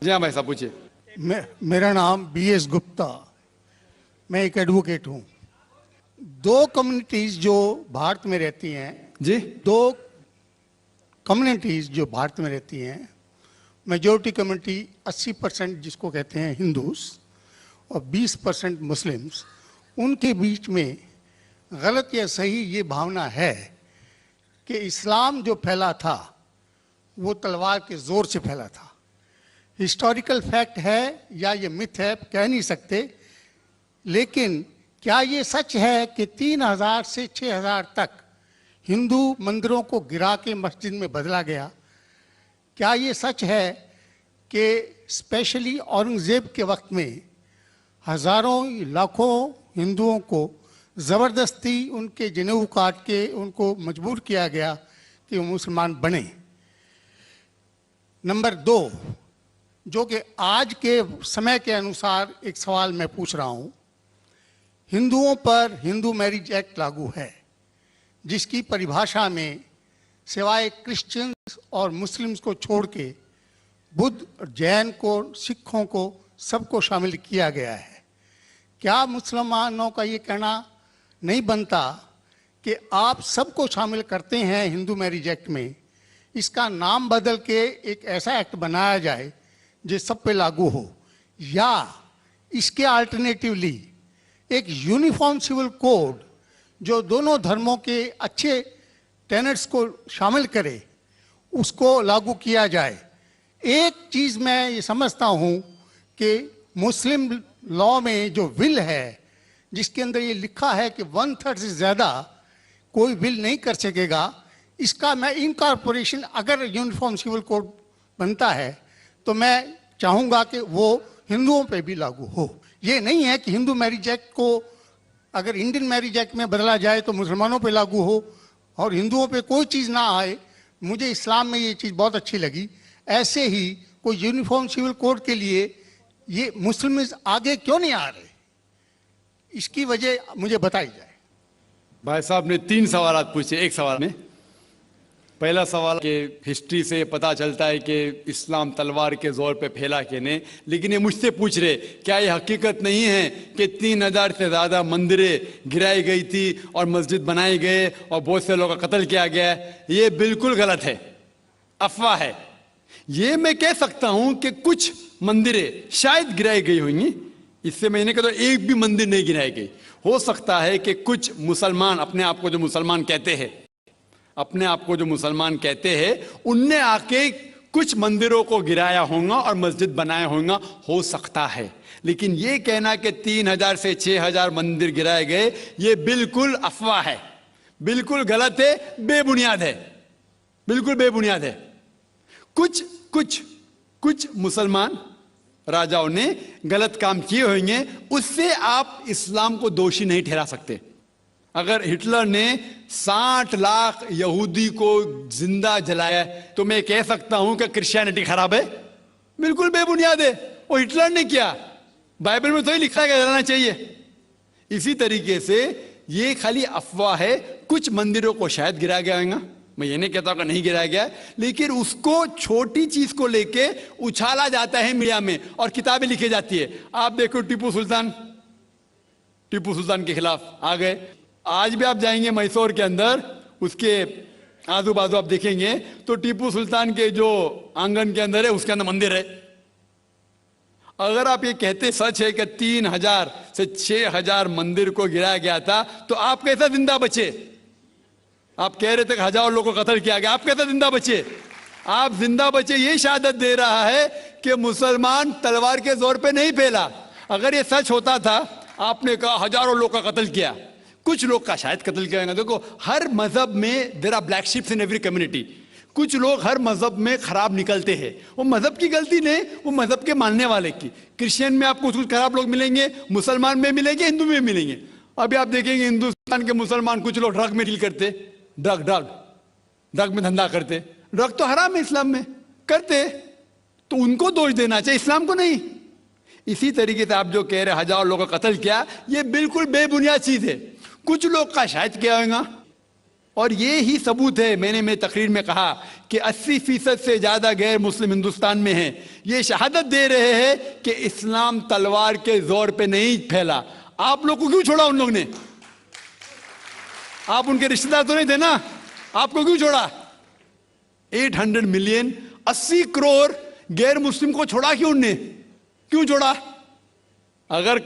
जी हाँ भाई साहब पूछिए। मेरा नाम BS गुप्ता, मैं एक एडवोकेट हूँ। दो कम्युनिटीज जो भारत में रहती हैं, जी दो कम्युनिटीज जो भारत में रहती हैं, मेजॉरिटी कम्युनिटी 80% जिसको कहते हैं हिंदूज और 20% मुस्लिम्स, उनके बीच में गलत या सही ये भावना है कि इस्लाम जो फैला था वो तलवार के जोर से फैला था। हिस्टोरिकल फैक्ट है या ये मिथ है कह नहीं सकते, लेकिन क्या ये सच है कि 3000 से 6000 तक हिंदू मंदिरों को गिरा के मस्जिद में बदला गया? क्या ये सच है कि स्पेशली औरंगजेब के वक्त में हजारों लाखों हिंदुओं को ज़बरदस्ती उनके जनेऊ काट के उनको मजबूर किया गया कि वो मुसलमान बने? नंबर 2, जो कि आज के समय के अनुसार एक सवाल मैं पूछ रहा हूँ, हिंदुओं पर हिंदू मैरिज एक्ट लागू है, जिसकी परिभाषा में सिवाय क्रिश्चियंस और मुस्लिम्स को छोड़ के बुद्ध, जैन को, सिखों को, सबको शामिल किया गया है। क्या मुसलमानों का ये कहना नहीं बनता कि आप सबको शामिल करते हैं हिंदू मैरिज एक्ट में, इसका नाम बदल के एक ऐसा एक्ट बनाया जाए जो सब पे लागू हो, या इसके अल्टरनेटिवली एक यूनिफॉर्म सिविल कोड जो दोनों धर्मों के अच्छे टेनेट्स को शामिल करे, उसको लागू किया जाए? एक चीज़ मैं ये समझता हूँ कि मुस्लिम लॉ में जो विल है, जिसके अंदर ये लिखा है कि 1/3 से ज़्यादा कोई विल नहीं कर सकेगा, इसका मैं इनकॉर्पोरेशन अगर यूनिफॉर्म सिविल कोड बनता है तो मैं चाहूँगा कि वो हिंदुओं पे भी लागू हो। ये नहीं है कि हिंदू मैरिज एक्ट को अगर इंडियन मैरिज एक्ट में बदला जाए तो मुसलमानों पे लागू हो और हिंदुओं पे कोई चीज़ ना आए। मुझे इस्लाम में ये चीज़ बहुत अच्छी लगी। ऐसे ही कोई यूनिफॉर्म सिविल कोड के लिए ये मुस्लिम आगे क्यों नहीं आ रहे, इसकी वजह मुझे बताई जाए। भाई साहब ने 3 सवाल पूछे एक सवाल में। पहला सवाल कि हिस्ट्री से पता चलता है कि इस्लाम तलवार के जोर पे फैला कि नहीं, लेकिन ये मुझसे पूछ रहे क्या ये हकीकत नहीं है कि 3000 से ज़्यादा मंदिरें गिराई गई थी और मस्जिद बनाए गए और बहुत से लोगों का कत्ल किया गया? ये बिल्कुल गलत है, अफवाह है। ये मैं कह सकता हूं कि कुछ मंदिरें शायद गिराई गई होंगी, इससे मैंने कहा तो एक भी मंदिर नहीं गिराई गई। हो सकता है कि कुछ मुसलमान अपने आप को जो मुसलमान कहते हैं उनने आके कुछ मंदिरों को गिराया होगा और मस्जिद बनाया होगा, हो सकता है। लेकिन ये कहना कि 3000 से 6000 मंदिर गिराए गए, ये बिल्कुल अफवाह है, बिल्कुल गलत है, बेबुनियाद है, बिल्कुल बेबुनियाद है। कुछ मुसलमान राजाओं ने गलत काम किए होंगे, उससे आप इस्लाम को दोषी नहीं ठहरा सकते। अगर हिटलर ने 60 लाख यहूदी को जिंदा जलाया तो मैं कह सकता हूं कि क्रिश्चियनिटी खराब है? बिल्कुल बेबुनियाद है, वो हिटलर ने किया, बाइबल में तो ही लिखा है कि जलाना चाहिए। इसी तरीके से ये खाली अफवाह है। कुछ मंदिरों को शायद गिराया गया होगा, मैं ये नहीं कहता कि नहीं गिराया गया, लेकिन उसको छोटी चीज को लेके उछाला जाता है मीडिया में और किताबें लिखी जाती है। आप देखो टीपू सुल्तान के खिलाफ आ गए। आज भी आप जाएंगे मैसूर के अंदर, उसके आजू बाजू आप देखेंगे तो टीपू सुल्तान के जो आंगन के अंदर है उसके अंदर मंदिर है। अगर आप ये कहते सच है कि 3000 से 6000 मंदिर को गिराया गया था, तो आप कैसा जिंदा बचे? आप कह रहे थे कि हजारों लोगों को कत्ल किया गया, आप कैसे जिंदा बचे? आप जिंदा बचे ये शहादत दे रहा है कि मुसलमान तलवार के जोर पे नहीं फैला। अगर ये सच होता था, आपने कहा हजारों लोग का कत्ल किया, कुछ लोग का शायद कत्ल किया गया। देखो हर मजहब में there are black sheeps in every community. कुछ लोग हर मजहब में खराब निकलते हैं, वो मजहब की गलती नहीं, वो मजहब के मानने वाले की। क्रिश्चियन में आपको कुछ खराब लोग मिलेंगे, मुसलमान में मिलेंगे, हिंदू में मिलेंगे। अभी आप देखेंगे हिंदुस्तान के मुसलमान कुछ लोग ड्रग में डील करते, ड्रग में धंधा करते। ड्रग तो हराम है इस्लाम में, करते तो उनको दोष देना चाहिए, इस्लाम को नहीं। इसी तरीके से आप जो कह रहे हजारों लोगों का कत्ल किया, ये बिल्कुल बेबुनियाद चीज है। कुछ लोग का शायद किया होगा, और ये ही सबूत है, मैंने मेरी तकरीर में कहा कि 80% से ज्यादा गैर मुस्लिम हिंदुस्तान में हैं। ये शहादत दे रहे हैं कि इस्लाम तलवार के जोर पे नहीं फैला। आप लोग को क्यों छोड़ा उन लोग ने? आप उनके रिश्तेदार तो नहीं थे ना, आपको क्यों छोड़ा? 800 मिलियन 80 करोड़ गैर मुस्लिम को छोड़ा क्यों उनने? क्यों छोड़ा? अगर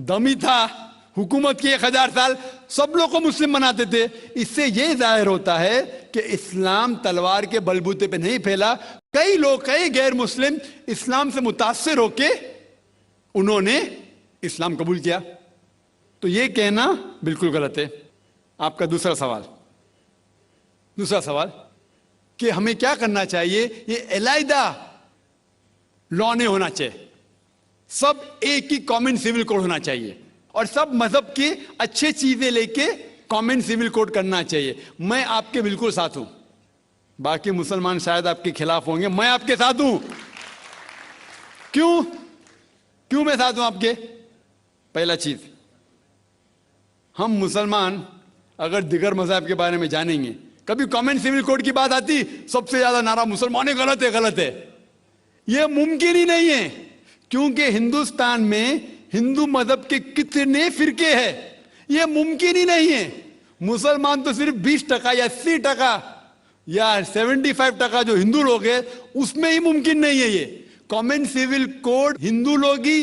दम ही था हुकूमत की 1000 साल सब लोग को मुस्लिम बनाते थे। इससे यह जाहिर होता है कि इस्लाम तलवार के बलबूते पे नहीं फैला। कई लोग, कई गैर मुस्लिम इस्लाम से मुतासिर होके उन्होंने इस्लाम कबूल किया। तो यह कहना बिल्कुल गलत है। आपका दूसरा सवाल कि हमें क्या करना चाहिए? ये अलहदा लॉ नहीं होना चाहिए, सब एक ही कॉमन सिविल कोड होना चाहिए और सब मजहब की अच्छी चीजें लेके कॉमन सिविल कोड करना चाहिए। मैं आपके बिल्कुल साथ हूं। बाकी मुसलमान शायद आपके खिलाफ होंगे, मैं आपके साथ हूं। क्यों मैं साथ हूं आपके? पहला चीज, हम मुसलमान अगर दिगर मजहब के बारे में जानेंगे, कभी कॉमन सिविल कोड की बात आती सबसे ज्यादा नारा मुसलमान गलत है। यह मुमकिन ही नहीं है, क्योंकि हिंदुस्तान में हिंदू मजहब के कितने फिरके हैं, यह मुमकिन ही नहीं है। मुसलमान तो सिर्फ 20% या 80% या 75% जो हिंदू लोग हैं उसमें ही मुमकिन नहीं है। ये कॉमन सिविल कोड हिंदू लोग ही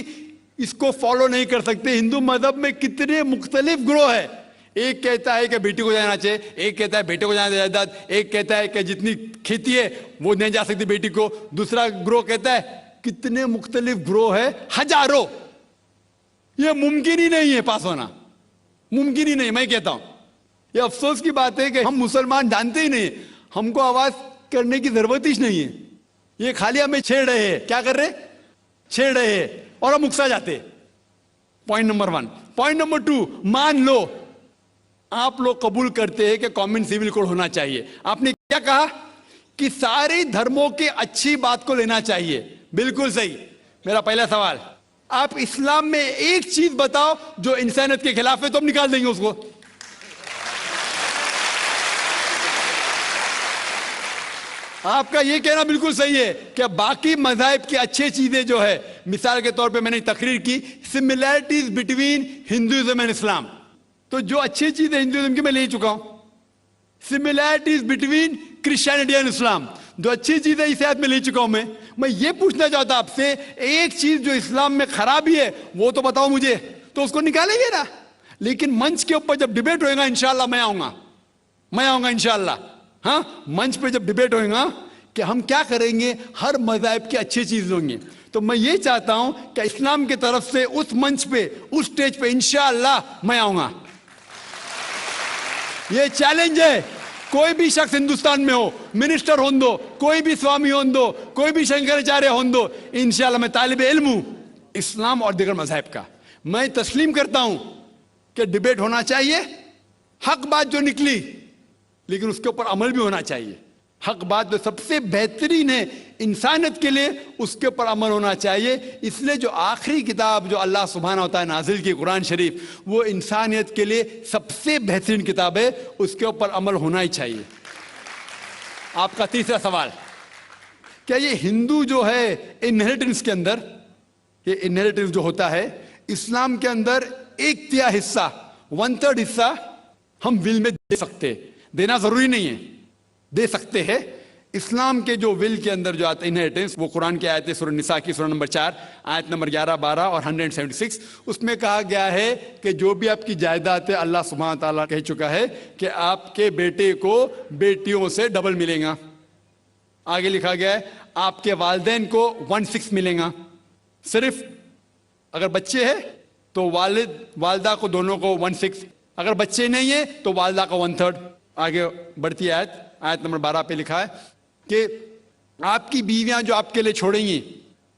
इसको फॉलो नहीं कर सकते। हिंदू मजहब में कितने मुख्तलिफ ग्रोह है। एक कहता है कि बेटी को जाना चाहिए, एक कहता है बेटे को जाना जायदाद, एक कहता है कि जितनी खेती है वो नहीं जा सकती बेटी को, दूसरा ग्रोह कहता है। कितने मुख्तलिफ ग्रोह है, हजारों। यह मुमकिन ही नहीं है पास होना, मुमकिन ही नहीं। मैं कहता हूं यह अफसोस की बात है कि हम मुसलमान जानते ही नहीं, हमको आवाज करने की जरूरत ही नहीं है। ये खाली हमें छेड़ रहे हैं। क्या कर रहे? छेड़ रहे हैं और हम उकसा जाते। Point number 1। पॉइंट नंबर 2, मान लो आप लोग कबूल करते हैं कि कॉमन सिविल कोड होना चाहिए। आपने क्या कहा कि सारे धर्मों के अच्छी बात को लेना चाहिए। बिल्कुल सही। मेरा पहला सवाल, आप इस्लाम में एक चीज बताओ जो इंसानियत के खिलाफ है, तो हम निकाल देंगे उसको। आपका यह कहना बिल्कुल सही है कि बाकी मज़ाहिब की अच्छी चीजें जो है, मिसाल के तौर पे मैंने तकरीर की similarities between Hinduism and Islam, तो जो अच्छी चीजें हिंदुइज्म की मैं ले चुका हूं। Similarities between Christianity and Islam, जो अच्छी चीजें इस आयत में ले चुका हूं। मैं ये पूछना चाहता आपसे, एक चीज जो इस्लाम में खराबी है वो तो बताओ मुझे, तो उसको निकालेंगे ना। लेकिन मंच के ऊपर जब डिबेट होएगा इंशाल्लाह मैं आऊंगा इंशाल्लाह। हाँ, मंच पे जब डिबेट होएगा कि हम क्या करेंगे, हर मज़हब की अच्छी चीज होंगी। तो मैं ये चाहता हूं कि इस्लाम की तरफ से उस मंच पे, उस स्टेज पे इंशाल्लाह मैं आऊंगा। ये चैलेंज है। कोई भी शख्स हिंदुस्तान में हो, मिनिस्टर हों दो, कोई भी स्वामी हों दो, कोई भी शंकराचार्य हों दो, इंशाल्लाह मैं तालिबे इल्म हूं इस्लाम और दिगर मज़हब का। मैं तस्लीम करता हूं कि डिबेट होना चाहिए, हक बात जो निकली, लेकिन उसके ऊपर अमल भी होना चाहिए। हक बात जो सबसे बेहतरीन है इंसानियत के लिए, उसके ऊपर अमल होना चाहिए। इसलिए जो आखिरी किताब जो अल्लाह सुब्हाना व तआला नाजिल की कुरान शरीफ, वो इंसानियत के लिए सबसे बेहतरीन किताब है, उसके ऊपर अमल होना ही चाहिए। आपका तीसरा सवाल, क्या ये हिंदू जो है इनहेरिटेंस के अंदर, ये इनहेरिटेंस जो होता है इस्लाम के अंदर 1/3 हिस्सा, 1/3 हिस्सा हम विल में दे सकते, देना जरूरी नहीं है, दे सकते हैं। इस्लाम के जो विल के अंदर जो आता है इनहेरिटेंस, वो कुरान की आयत है सूरह निसा की सूरह नंबर 4 आयत नंबर 11, 12 और 176। उसमें कहा गया है कि जो भी आपकी जायदाद है, अल्लाह सुब्हानहू व तआला कह चुका है कि आपके बेटे को बेटियों से डबल मिलेगा। आगे लिखा गया है आपके वालिदैन को 1/6 मिलेगा। सिर्फ अगर बच्चे हैं तो वालिद वालदा को दोनों को 1/6, अगर बच्चे नहीं है तो वालदा को 1/3। आगे बढ़ती आयत नंबर 12 पे लिखा है कि आपकी बीवियां जो आपके लिए छोड़ेंगी,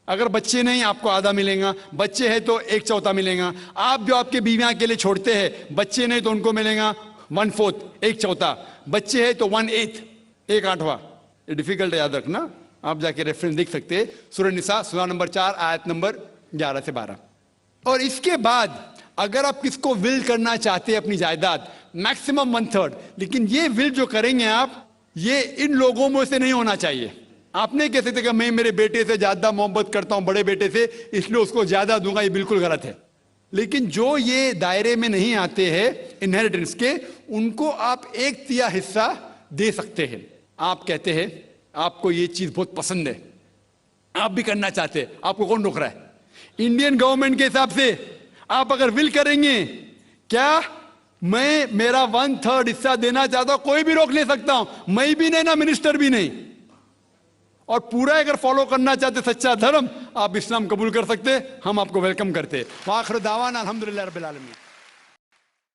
अगर बच्चे नहीं आपको आधा मिलेगा, बच्चे हैं तो 1/4 मिलेगा। आप जो आपके बीवियां के लिए छोड़ते हैं, बच्चे नहीं तो उनको मिलेगा 1/4, 1/4, बच्चे हैं तो 1/8, 1/8। ये डिफिकल्ट है याद रखना, आप जाके रेफरेंस देख सकते हैं, सूरह निसा सूरह नंबर 4 आयत नंबर 11 से 12। और इसके बाद अगर आप किसको विल करना चाहते हैं अपनी जायदाद, मैक्सिमम 1/3। लेकिन ये विल जो करेंगे आप, ये इन लोगों में से नहीं होना चाहिए। आप नहीं कह सकते कि मैं मेरे बेटे से ज्यादा मोहब्बत करता हूं, बड़े बेटे से, इसलिए उसको ज्यादा दूंगा, ये बिल्कुल गलत है। लेकिन जो ये दायरे में नहीं आते हैं इनहेरिटेंस के, उनको आप 1/3 हिस्सा दे सकते हैं। आप कहते हैं आपको ये चीज बहुत पसंद है, आप भी करना चाहते हैं, आपको कौन रोक रहा है? इंडियन गवर्नमेंट के हिसाब से आप अगर विल करेंगे, क्या मैं मेरा 1/3 हिस्सा देना चाहता हूं, कोई भी रोक नहीं सकता हूं, मैं भी नहीं ना मिनिस्टर भी नहीं। और पूरा अगर फॉलो करना चाहते सच्चा धर्म, आप इस्लाम कबूल कर सकते, हम आपको वेलकम करते। वाखिर दावाना अल्हम्दुलिल्लाह रब्बिल आलमीन।